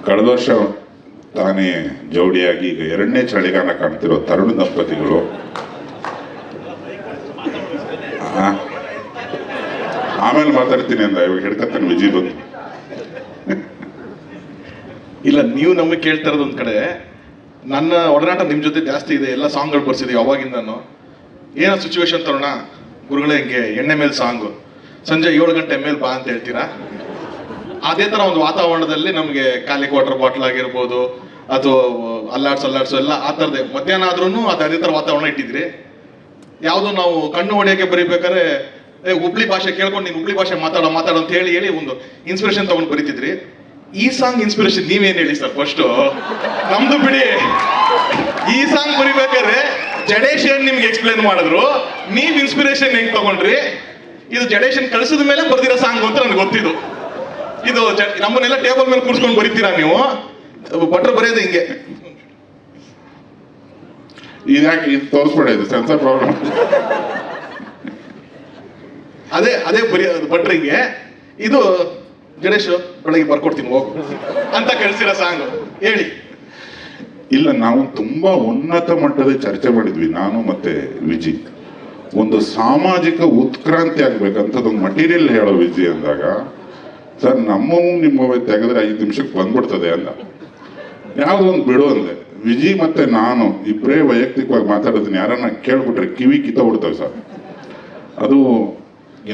ಕಳೆದ ವರ್ಷ ತಾನೇ ಜೋಡಿಯಾಗಿ ಈಗ 2ನೇ ಚಳಿಗಾಲ ಕಾಣ್ತಿರೋ ತರುಣ ದಂಪತಿಗಳು. ಆಮೇಲೆ ಮಾತಾಡ್ತೀನಿ ಅಂದ, ಇವಾಗ ಹಿಡ್ಕತ್ತಾನೆ ವಿಜಯ್ ಬಂದು. ಇಲ್ಲ, ನೀವು ನಮಗೆ ಕೇಳ್ತಾ ಇರೋದು ಒಂದು ಕಡೆ, ನನ್ನ ಒಡನಾಟ ನಿಮ್ಮ ಜೊತೆ ಜಾಸ್ತಿ ಇದೆ, ಎಲ್ಲ ಸಾಂಗ್ಗಳು ಬರ್ಸಿದ್ದೀವಿ ಅವಾಗಿಂದನು. ಏನೋ ಸಿಚುವೇಶನ್ ತರೋಣ ಗುರುಗಳೇ, ಹಿಂಗೆ ಎಣ್ಣೆ ಮೇಲೆ ಸಾಂಗು, ಸಂಜೆ 7 ಗಂಟೆ ಮೇಲೆ ಬಾ ಅಂತ ಹೇಳ್ತೀರಾ. ಅದೇ ಥರ ಒಂದು ವಾತಾವರಣದಲ್ಲಿ ನಮಗೆ ಖಾಲಿ ವಾಟರ್ ಬಾಟ್ಲ್ ಆಗಿರ್ಬೋದು, ಅಥವಾ ಅಲ್ಲಾಡ್ಸು ಎಲ್ಲ ಆ ಥರದೇ. ಮಧ್ಯಾಹ್ನ ಆದ್ರೂ ಅದೇ ಥರ ವಾತಾವರಣ ಇಟ್ಟಿದ್ರಿ. ಯಾವುದೋ ನಾವು ಕಣ್ಣು ಹೊಡೆಯೋಕ್ಕೆ ಬರೀಬೇಕಾದ್ರೆ ಹುಬ್ಳಿ ಭಾಷೆ ಕೇಳ್ಕೊಂಡು ನೀನು ಹುಬ್ಳಿ ಭಾಷೆ ಮಾತಾಡೋ ಅಂತ ಹೇಳಿ ಒಂದು ಇನ್ಸ್ಪಿರೇಷನ್ ತಗೊಂಡು ಬರೀತಿದ್ರಿ. ಈ ಸಾಂಗ್ ಇನ್ಸ್ಪಿರೇಷನ್ ನೀವೇನು ಹೇಳಿ ಸರ್ ಫಸ್ಟು? ನಮ್ದು ಬಿಡಿ, ಈ ಸಾಂಗ್ ಬರಿಬೇಕಾದ್ರೆ ಜಡೇಶನ್ ನಿಮ್ಗೆ ಎಕ್ಸ್ಪ್ಲೇನ್ ಮಾಡಿದ್ರು, ನೀವು ಇನ್ಸ್ಪಿರೇಷನ್ ಹೆಂಗ್ ತಗೊಂಡ್ರಿ? ಇದು ಜಡೇಶನ್ ಕಳಿಸಿದ ಮೇಲೆ ಬರ್ದಿರೋ ಸಾಂಗ್ ಅಂತ ನನಗೆ ಗೊತ್ತಿದ್ದು. ಇದು ನಮ್ಮನ್ನೆಲ್ಲ ಟೇಬಲ್ ಮೇಲೆ ಕೂರ್ಸ್ಕೊಂಡು ಬರೀತೀರಾ ನೀವು? ಭಟ್ರು ಬರೆಯೋದು ಹಿಂಗೆ. ಇದಾಕೆ ಇದು ತೋರಿಸ್ಬಿಡೋದು ಸೆನ್ಸರ್ ಪ್ರಾಬ್ಲಮ್. ಅದೇ ಭಟ್ರಿಗೆ ಇದು ಗಣೇಶ್ ಬೆಳಗ್ಗೆ ಬರ್ಕೊಡ್ತೀನಿ ಹೋಗು ಅಂತ ಕಳಿಸಿರೋ ಸಾಂಗ್ ಹೇಳಿ. ಇಲ್ಲ, ನಾವು ತುಂಬಾ ಉನ್ನತ ಮಟ್ಟದ ಚರ್ಚೆ ಮಾಡಿದ್ವಿ, ನಾನು ಮತ್ತೆ ವಿಜಿ. ಒಂದು ಸಾಮಾಜಿಕ ಉತ್ಕ್ರಾಂತಿ ಆಗ್ಬೇಕಂತದೊಂದು ಮಟೀರಿಯಲ್ ಹೇಳೋ ವಿಜಿ ಅಂದಾಗ, ಸರ್ ನಮ್ಮನ್ನು ನಿಮ್ಮವೇ ತೆಗೆದ್ರೆ 5 ನಿಮಿಷಕ್ಕೆ ಬಂದ್ಬಿಡ್ತದೆ ಅಂದ. ಯಾವುದೋ ಒಂದು ಬಿಡು ಅಂದೆ. ವಿಜಿ ಮತ್ತೆ ನಾನು ಇಬ್ಬರೇ ವೈಯಕ್ತಿಕವಾಗಿ ಮಾತಾಡೋದನ್ನ ಯಾರನ್ನ ಕೇಳ್ಬಿಟ್ರೆ ಕಿವಿ ಕಿತ್ತೋಗ್ಬಿಡ್ತವೆ ಸರ್. ಅದು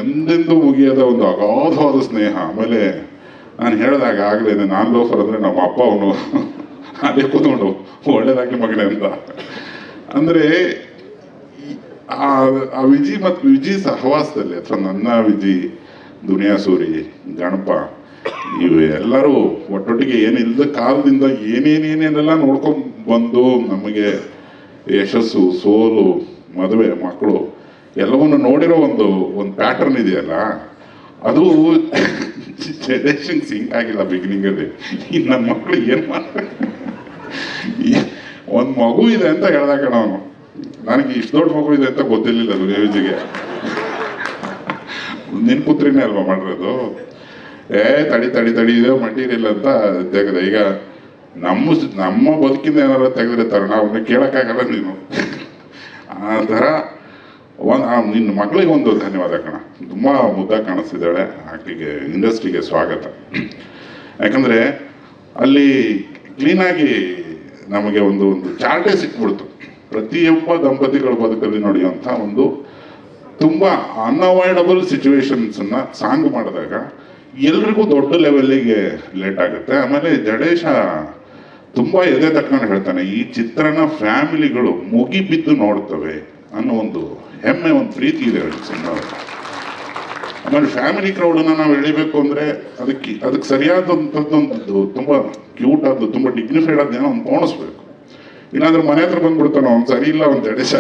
ಎಂದೆಂದೂ ಮುಗಿಯದ ಒಂದು ಅಗಾಧವಾದ ಸ್ನೇಹ. ಆಮೇಲೆ ನಾನು ಹೇಳಿದಾಗ ಆಗಲೇ, ನಾನು ಲೋಫರ್ ಅಂದರೆ ನಮ್ಮ ಅಪ್ಪ ಅವನು ಅದೇ ಕೂತ್ಕೊಂಡು ಒಳ್ಳೇದಾಗ್ಲಿ ಮಗನೇ ಅಂತ. ಅಂದರೆ ಆ ವಿಜಿ ಮತ್ತು ವಿಜಿ ಸಹವಾಸದಲ್ಲಿ, ಅಥವಾ ನನ್ನ ವಿಜಿ, ದುನಿಯಾ ಸೂರಿ, ಗಣಪ, ಇವು ಎಲ್ಲರೂ ಒಟ್ಟೊಟ್ಟಿಗೆ ಏನಿಲ್ಲದ ಕಾಲದಿಂದ ಏನೇನೇನೆಲ್ಲ ನೋಡ್ಕೊಂಡು ಬಂದು ನಮಗೆ ಯಶಸ್ಸು, ಸೋಲು, ಮದುವೆ, ಮಕ್ಕಳು ಎಲ್ಲವನ್ನು ನೋಡಿರೋ ಒಂದು ಪ್ಯಾಟರ್ನ್ ಇದೆಯಲ್ಲ, ಅದು ಜಡೇಶನ್ ಸಿಂಕ್ ಆಗಿಲ್ಲ ಬಿಗಿನಿಂಗಲ್ಲಿ. ಈ ನನ್ನ ಮಕ್ಕಳು ಏನು ಮಾಡ್ತಾರೆ, ಒಂದು ಮಗು ಇದೆ ಅಂತ ಹೇಳ್ದಾಗ ಅವನು, ನನಗೆ ಇಷ್ಟು ದೊಡ್ಡ ಮಗು ಇದೆ ಅಂತ ಗೊತ್ತಿರಲಿಲ್ಲ ದುನಿಯಾವಿಜಿಗೆ. ನಿನ್ನ ಪುತ್ರಿನೇ ಅಲ್ವಾ ಮಾಡಿರೋದು? ತಡಿ ಇದೆ ಮಟೀರಿಯಲ್ ಅಂತ ತೆಗೆದೆ. ಈಗ ನಮ್ಮ ಬದುಕಿಂದ ಏನಾರು ತೆಗೆದಿರ್ತಾರೆ, ನಾವು ಕೇಳೋಕ್ಕಾಗಲ್ಲ ನೀನು. ಆ ಥರ ನಿನ್ನ ಮಗಳಿಗೆ ಒಂದು ಧನ್ಯವಾದ ಕಣ. ತುಂಬ ಮುದ್ದಾಗಿ ಕಾಣಿಸ್ತಿದ್ದಾಳೆ. ಆಕೆಗೆ ಇಂಡಸ್ಟ್ರಿಗೆ ಸ್ವಾಗತ. ಯಾಕಂದರೆ ಅಲ್ಲಿ ಕ್ಲೀನಾಗಿ ನಮಗೆ ಒಂದು ಚಾರ್ಟೇ ಸಿಕ್ಬಿಡ್ತು. ಪ್ರತಿಯೊಬ್ಬ ದಂಪತಿಗಳ ಬದುಕಲ್ಲಿ ನಡೆಯುವಂಥ ಒಂದು ತುಂಬ ಅನ್ಅವಾಯ್ಡಬಲ್ ಸಿಚುವೇಶನ್ಸನ್ನು ಸಾಂಗ್ ಮಾಡಿದಾಗ ಎಲ್ರಿಗೂ ದೊಡ್ಡ ಲೆವೆಲ್ಲಿಗೆ ಲೇಟ್ ಆಗುತ್ತೆ. ಆಮೇಲೆ ಜಡೇಶ ತುಂಬ ಎದೆ ತಕ್ಕಂಡು ಹೇಳ್ತಾನೆ, ಈ ಚಿತ್ರನ ಫ್ಯಾಮಿಲಿಗಳು ಮುಗಿಬಿದ್ದು ನೋಡ್ತವೆ ಅನ್ನೋ ಒಂದು ಹೆಮ್ಮೆ, ಒಂದು ಪ್ರೀತಿ ಇದೆ ಸಿನಿಮಾ. ಆಮೇಲೆ ಫ್ಯಾಮಿಲಿ ಕ್ರೌಡನ್ನು ನಾವು ಎಳಿಬೇಕು ಅಂದರೆ ಅದಕ್ಕೆ ಸರಿಯಾದಂಥದ್ದೊಂದು ತುಂಬ ಕ್ಯೂಟ್ ಆದ್ದು, ತುಂಬ ಡಿಗ್ನಿಫೈಡ್ ಆದ ಏನೋ ಒಂದು ಪೋಣಿಸ್ಬೇಕು. ಇಲ್ಲಾಂದ್ರೆ ಮನೆ ಹತ್ರ ಬಂದ್ಬಿಡ್ತಾನೆ ಅವ್ನು, ಸರಿ ಇಲ್ಲ ಒಂದು ಜಡೇಶ.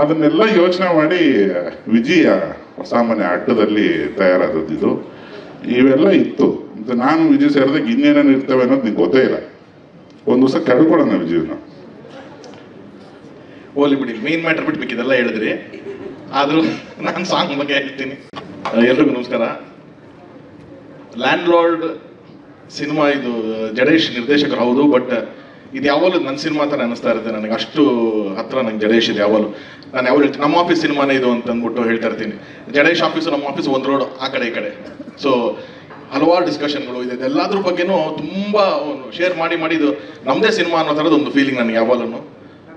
ಅದನ್ನೆಲ್ಲ ಯೋಚನೆ ಮಾಡಿ ವಿಜಯ ಸಾಮಾನ್ಯ ಅಡ್ಡದಲ್ಲಿ ತಯಾರಾದದ್ದು ಇವೆಲ್ಲ ಇತ್ತು. ನಾನು ವಿಜಯ್ ಸೇರಿದಾಗ ಇನ್ನೇನೇನು ಇರ್ತವೆ ಅನ್ನೋದು ನಿಂಗೆ ಗೊತ್ತೇ ಇಲ್ಲ. ಒಂದು ದಿವಸ ಕಳ್ಕೊಳ್ಳೋಣ ವಿಜಯನ. ಹೋಲಿ ಬಿಡಿ, ಮೇನ್ ಮ್ಯಾಟರ್ ಬಿಟ್ಬೇಕು, ಇದೆಲ್ಲ ಹೇಳಿದ್ರಿ. ಆದರೂ ನಾನು ಸಾಂಗ್ ಬಗ್ಗೆ ಹೇಳ್ತೀನಿ. ಎಲ್ರಿಗೂ ನಮಸ್ಕಾರ. ಲ್ಯಾಂಡ್ ಲಾರ್ಡ್ ಸಿನಿಮಾ ಇದು ಜಡೇಶ್ ನಿರ್ದೇಶಕರು ಹೌದು, ಬಟ್ ಇದು ಯಾವಾಗಲೂ ನನ್ನ ಸಿನಿಮಾ ಥರ ಅನ್ನಿಸ್ತಾ ಇರುತ್ತೆ ನನಗೆ. ಅಷ್ಟು ಹತ್ರ ನಂಗೆ ಜಡೇಶ್ ಇದು ಯಾವಾಗಲೂ. ನಾನು ಯಾವಾಗ ಹೇಳ್ತೀನಿ, ನಮ್ಮ ಆಫೀಸ್ ಸಿನಿಮಾನೇ ಇದು ಅಂತ ಅಂದ್ಬಿಟ್ಟು ಹೇಳ್ತಾ ಇರ್ತೀನಿ. ಜಡೇಶ್ ಆಫೀಸು, ನಮ್ಮ ಆಫೀಸ್ ಒಂದು ರೋಡ್ ಆ ಕಡೆ ಈ ಕಡೆ. ಸೊ ಹಲವಾರು ಡಿಸ್ಕಷನ್ಗಳು ಇದೆ, ಎಲ್ಲದ್ರ ಬಗ್ಗೆನೂ ತುಂಬ ಶೇರ್ ಮಾಡಿ ಇದು ನಮ್ಮದೇ ಸಿನಿಮಾ ಅನ್ನೋ ಥರದ್ದು ಒಂದು ಫೀಲಿಂಗ್ ನನಗೆ ಯಾವಾಗಲೂ.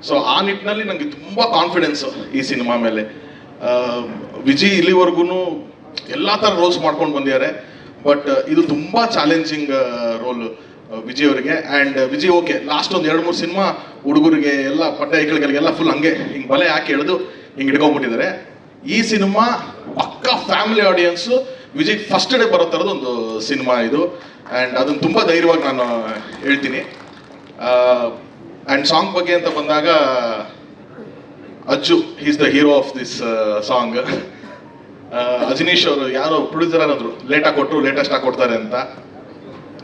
ಸೊ ಆ ನಿಟ್ಟಿನಲ್ಲಿ ನನಗೆ ತುಂಬ ಕಾನ್ಫಿಡೆನ್ಸು ಈ ಸಿನಿಮಾ ಮೇಲೆ. ವಿಜಯ್ ಇಲ್ಲಿವರೆಗೂ ಎಲ್ಲ ಥರ ರೋಲ್ಸ್ ಮಾಡ್ಕೊಂಡು ಬಂದಿದ್ದಾರೆ, ಬಟ್ ಇದು ತುಂಬ ಚಾಲೆಂಜಿಂಗ್ ರೋಲ್ ವಿಜಯ್ ಅವರಿಗೆ. ಆ್ಯಂಡ್ ವಿಜಯ್ ಓಕೆ, ಲಾಸ್ಟ್ ಒಂದು 2-3 ಸಿನಿಮಾ ಹುಡುಗರಿಗೆ ಎಲ್ಲ ಪಡ್ಡೆ ಐಕಳಿಗೆಲ್ಲ ಫುಲ್ ಹಂಗೆ ಹಿಂಗೆ ಬಲೆ ಹಾಕಿ ಎಳೆದು ಹಿಂಗೆ ಹಿಡ್ಕೊಂಡ್ಬಿಟ್ಟಿದ್ದಾರೆ. ಈ ಸಿನಿಮಾ ಪಕ್ಕ family audience, Vijay first day ಬರೋ ಥರದ್ದು ಒಂದು ಸಿನಿಮಾ ಇದು. ಆ್ಯಂಡ್ ಅದನ್ನು ತುಂಬ ಧೈರ್ಯವಾಗಿ ನಾನು ಹೇಳ್ತೀನಿ. ಆ್ಯಂಡ್ ಸಾಂಗ್ ಬಗ್ಗೆ ಅಂತ ಬಂದಾಗ, Ajju is the hero of this song. Ajaneesh ಅವರು ಯಾರೋ ಪ್ರೊಡ್ಯೂಸರ್ ಅನ್ನೋದ್ರು, ಲೇಟಾಗಿ ಕೊಟ್ಟರು ಲೇಟೆಸ್ಟ್ ಆಗಿ ಕೊಡ್ತಾರೆ ಅಂತ.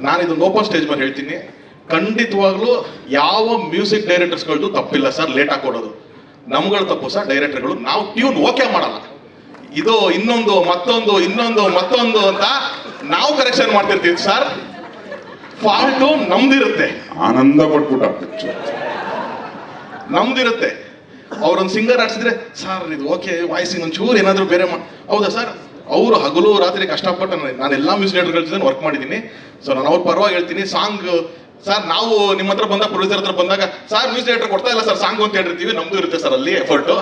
ನಾನು ಇದೊಂದು ಓಪನ್ ಸ್ಟೇಜ್ ಮೇಲೆ ಹೇಳ್ತೀನಿ, ಖಂಡಿತವಾಗ್ಲೂ ಯಾವ ಮ್ಯೂಸಿಕ್ ಡೈರೆಕ್ಟರ್ಸ್ಗಳದ್ದು ತಪ್ಪಿಲ್ಲ ಸರ್ ಲೇಟಾಗಿ ಕೊಡೋದು. ನಮ್ಗಳು ತಪ್ಪು ಸರ್ ಡೈರೆಕ್ಟರ್ಗಳು. ನಾವು ಟ್ಯೂನ್ ಓಕೆ ಮಾಡಲ್ಲ, ಇದು ಇನ್ನೊಂದು ಮತ್ತೊಂದು ಅಂತ ನಾವು ಕರೆಕ್ಷನ್ ಮಾಡ್ತಿರ್ತೀವಿ ಸರ್. ಫಾಲ್ಟು ನಮ್ದಿರುತ್ತೆ, ಆನಂದ ಪಟ್ಬಿಟ್ಟ ಪಿಕ್ಚರ್. ನಮ್ದಿರುತ್ತೆ. ಅವ್ರೊಂದು ಸಿಂಗರ್ ಆಡ್ಸಿದ್ರೆ ಸರ್ ಇದು ಓಕೆ ವಾಯ್ಸಿಂಗ್ ಒಂಚೂರು ಏನಾದರೂ ಬೇರೆ ಹೌದಾ ಸರ್, ಅವರು ಹಗಲು ರಾತ್ರಿ ಕಷ್ಟಪಟ್ಟು ನಾನು ಎಲ್ಲ ಮ್ಯೂಸಿಕ್ ಡೈರೆಕ್ಟರ್ ಜೊತೆ ವರ್ಕ್ ಮಾಡಿದ್ದೀನಿ. ಸೊ ನಾನು ಅವ್ರ ಪರವಾಗಿ ಹೇಳ್ತೀನಿ, ಸಾಂಗ್ ಸರ್ ನಾವು ನಿಮ್ಮ ಹತ್ರ ಬಂದಾಗ ಪ್ರೊಡ್ಯೂಸರ್ ಹತ್ರ ಬಂದಾಗ ಸರ್ ಮ್ಯೂಸಿಕ್ ಡೈರೆಕ್ಟರ್ ಕೊಡ್ತಾ ಇಲ್ಲ ಸರ್ ಸಾಂಗ್ ಅಂತ ಹೇಳಿರ್ತೀವಿ, ನಮ್ದು ಇರುತ್ತೆ ಸರ್ ಅಲ್ಲಿ ಎಫರ್ಟು.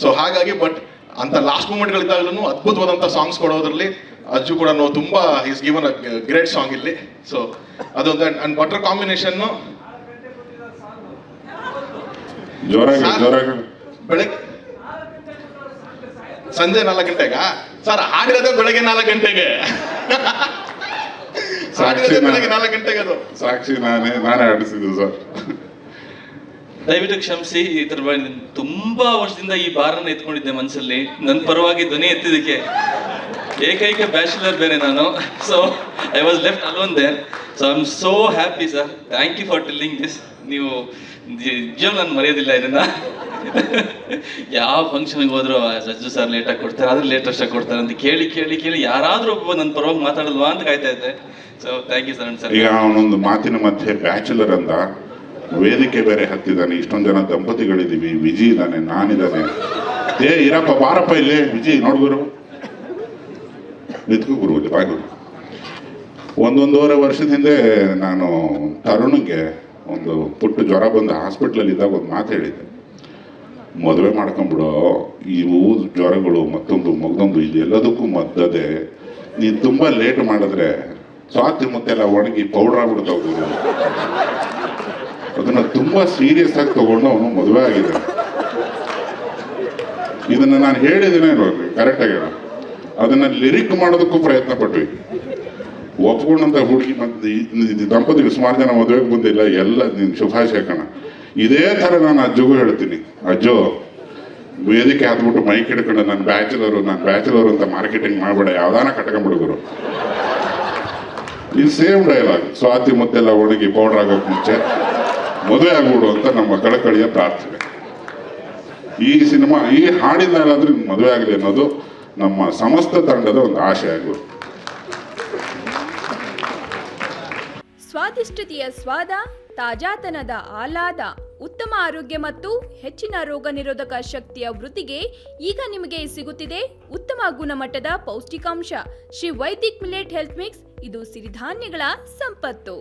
ಸೊ ಹಾಗಾಗಿ ಬಟ್ ಅಂತ ಲಾಸ್ಟ್ ಮೂಮೆಂಟ್ಗಳಿದ್ದಾಗಲೂ ಅದ್ಭುತವಾದಂಥ ಸಾಂಗ್ಸ್ ಕೊಡೋದ್ರಲ್ಲಿ ಅಜ್ಜು ಕೂಡ ತುಂಬಾ is given a great song ಇಲ್ಲಿ. ಸೊ ಅದೊಂದು ಅಂಡ್ ಬಟರ್ ಕಾಂಬಿನೇಷನ್ನು ಬೆಳಗ್ಗೆ ಸಂಜೆ 4 ಗಂಟೆಗ ಸರ್ ಹಾಡಿರೋದೇ ಬೆಳಗ್ಗೆ 4 ಗಂಟೆಗೆ. ಬೆಳಗ್ಗೆ 4 ಗಂಟೆಗೆ ಅದು ಸಾಕ್ಷಿ ನಾನೇ ಆಡಿಸಿದ್ದು ಸರ್. ದಯವಿಟ್ಟು ಕ್ಷಮಿಸಿ, ಈ ತರ ತುಂಬಾ ವರ್ಷದಿಂದ ಈ ಬಾರನ್ನ ಎತ್ಕೊಂಡಿದ್ದೆ ಮನಸ್ಸಲ್ಲಿ, ನನ್ನ ಪರವಾಗಿ ಧ್ವನಿ ಎತ್ತಿದ್ದಕ್ಕೆ. ಏಕೈಕ ಬ್ಯಾಚುಲರ್ ಬೇರೆ ನಾನು, so I was left alone there. So I am so happy sir, thank you for telling this. ನೀವು ನಿಜ ನಾನು ಮರೆಯೋದಿಲ್ಲ ಇದನ್ನ. ಯಾವ ಫಂಕ್ಷನ್ಗೆ ಹೋದ್ರು ಸಜ್ಜು ಸರ್ ಲೇಟಾಗಿ ಕೊಡ್ತಾರೆ, ಆದ್ರೆ ಲೇಟೆಸ್ಟ್ ಕೊಡ್ತಾರೆ ಅಂತ ಕೇಳಿ ಯಾರಾದ್ರೂ ಒಬ್ಬ ನನ್ನ ಪರವಾಗಿ ಮಾತಾಡಲ್ವಾ ಅಂತ ಕಾಯ್ತಾ ಇದ್ದೆ. So thank you sir. ಈಗ ಅವನೊಂದು ಮಾತಿನ ಮಧ್ಯೆ ಬ್ಯಾಚುಲರ್ ಅಂತ ವೇದಿಕೆ ಬೇರೆ ಹತ್ತಿದ್ದಾನೆ, ಇಷ್ಟೊಂದು ಜನ ದಂಪತಿಗಳಿದ್ದೀವಿ, ವಿಜಿ ಇದ್ದಾನೆ, ನಾನಿದ್ದಾನೆ. ಇರಪ್ಪ ಬಾರಪ್ಪ ಇಲ್ಲಿ ವಿಜಿ ನೋಡ್ಗುರು ನಿತ್ಕು ಗುರು ಬಾಗುರು. 1.5 ವರ್ಷದ ಹಿಂದೆ ನಾನು ತರುಣಿಗೆ ಒಂದು ಪುಟ್ಟ ಜ್ವರ ಬಂದು ಹಾಸ್ಪಿಟ್ಲಲ್ಲಿ ಇದ್ದಾಗ ಒಂದು ಮಾತು ಹೇಳಿದ್ದೆ, ಮದುವೆ ಮಾಡ್ಕೊಂಬಿಡೋ, ಇವು ಜ್ವರಗಳು ಮತ್ತೊಂದು ಮಗದೊಂದು ಇದು ಎಲ್ಲದಕ್ಕೂ ಮದ್ದದೆ, ನೀನು ತುಂಬ ಲೇಟ್ ಮಾಡಿದ್ರೆ ಸ್ವಾತಿ ಮುತ್ತೆಲ್ಲ ಒಣಗಿ ಪೌಡ್ರ್ ಆಗ್ಬಿಡ್ತಾವ. ಅದನ್ನು ತುಂಬ ಸೀರಿಯಸ್ ಆಗಿ ತಗೊಂಡು ಅವನು ಮದುವೆ ಆಗಿದೆ. ಇದನ್ನು ನಾನು ಹೇಳಿದ್ದೇನೆ ನೋಡ್ರಿ, ಕರೆಕ್ಟಾಗಿ ಹೇಳ. ಅದನ್ನು ಲಿರಿಕ್ ಮಾಡೋದಕ್ಕೂ ಪ್ರಯತ್ನ ಪಟ್ವಿ. ಒಪ್ಕೊಂಡಂತ ಹುಡುಗಿ ಮತ್ತು ದಂಪತಿಗೆ ಸುಮಾರು ಜನ ಮದುವೆಗೆ ಬಂದಿಲ್ಲ, ಎಲ್ಲ ನಿನ್ನ ಶುಭಾಶಯ ಕಣ. ಇದೇ ಥರ ನಾನು ಅಜ್ಜಗೂ ಹೇಳ್ತೀನಿ, ಅಜ್ಜೋ ವೇದಿಕೆ ಹಾಕ್ಬಿಟ್ಟು ಮೈಕ್ ಹಿಡ್ಕೊಂಡು ನಾನು ಬ್ಯಾಚುಲರು ಅಂತ ಮಾರ್ಕೆಟಿಂಗ್ ಮಾಡಬೇಡ, ಯಾವ್ದಾನ ಕಟ್ಕೊಂಡ್ಬಿಡುಗರು. ಇದು ಸೇಮ್ ಡೈಲಾಗ್, ಸ್ವಾತಿ ಮುತ್ತೆಲ್ಲ ಒಣಗಿ ಪೌಡ್ರ್ ಆಗೋಕೆ ಮುಂಚೆ ಮದುವೆ ಆಗ್ಬಿಡು ಅಂತ ನಮ್ಮ ಕಳಕಳಿಯ ಪ್ರಾರ್ಥನೆ. ಈ ಸಿನಿಮಾ ಈ ಹಾಡಿನಾದ್ರೂ ಮದುವೆ ಆಗಲಿ ಅನ್ನೋದು ನಮ್ಮ ಸಮಸ್ತ ತಂಡದ ಒಂದು ಆಶೆ ಆಗ್ಬೋದು. ಸ್ವಾದಿಷ್ಟತೆಯ ಸ್ವಾದ, ತಾಜಾತನದ ಆಹ್ಲಾದ, ಉತ್ತಮ ಆರೋಗ್ಯ ಮತ್ತು ಹೆಚ್ಚಿನ ರೋಗ ನಿರೋಧಕ ಶಕ್ತಿಯ ವೃದ್ಧಿಗೆ ಈಗ ನಿಮಗೆ ಸಿಗುತ್ತಿದೆ ಉತ್ತಮ ಗುಣಮಟ್ಟದ ಪೌಷ್ಟಿಕಾಂಶ Shri Vaidik millet health mix. ಇದು ಸಿರಿಧಾನ್ಯಗಳ ಸಂಪತ್ತು.